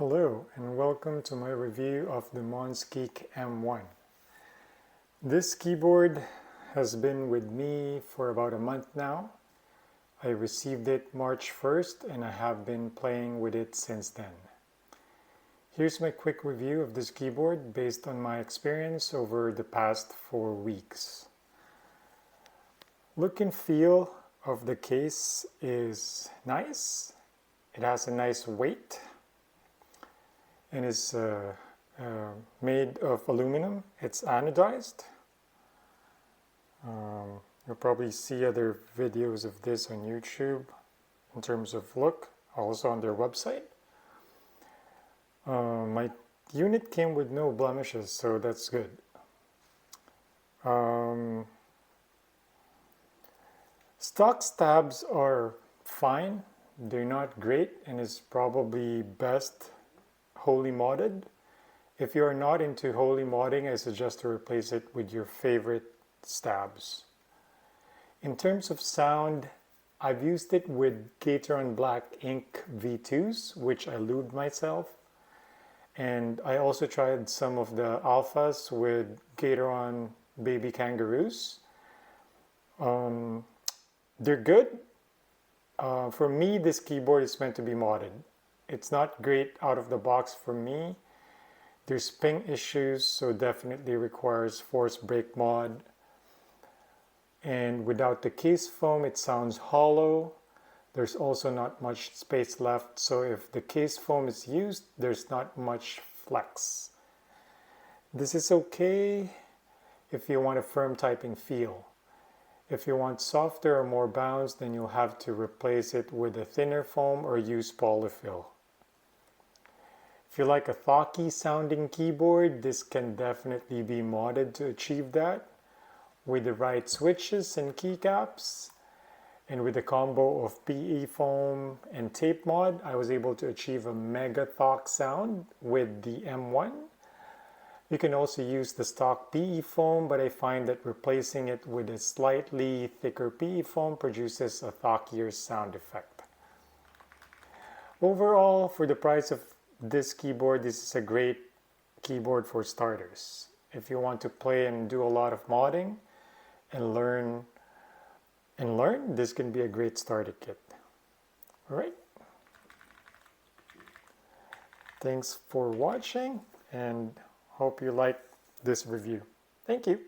Hello and welcome to my review of the Monsgeek M1. This keyboard has been with me for about a month now. I received it March 1st and I have been playing with it since then. Here's my quick review of this keyboard based on my experience over the past 4 weeks. Look and feel of the case is nice. It has a nice weight and is made of aluminum. It's anodized. You'll probably see other videos of this on YouTube in terms of look, also on their website. My unit came with no blemishes, so that's good. Stock stabs are fine. They're not great and is probably best wholly modded. If you are not into wholly modding, I suggest to replace it with your favorite stabs. In terms of sound, I've used it with Gateron Black Ink V2s, which I lubed myself. And I also tried some of the alphas with Gateron Baby Kangaroos. They're good. For me, this keyboard is meant to be modded. It's not great out of the box for me. There's ping issues, so definitely requires force break mod. And without the case foam, it sounds hollow. There's also not much space left, so if the case foam is used, there's not much flex. This is okay if you want a firm typing feel. If you want softer or more bounce, then you'll have to replace it with a thinner foam or use polyfill. If you like a thocky sounding keyboard, this can definitely be modded to achieve that. With the right switches and keycaps, and with a combo of PE foam and tape mod, I was able to achieve a mega thock sound with the M1. You can also use the stock PE foam, but I find that replacing it with a slightly thicker PE foam produces a thockier sound effect. Overall, for the price of this keyboard, this is a great keyboard for starters. If you want to play and do a lot of modding and learn, this can be a great starter kit. All right. Thanks for watching and hope you like this review. Thank you.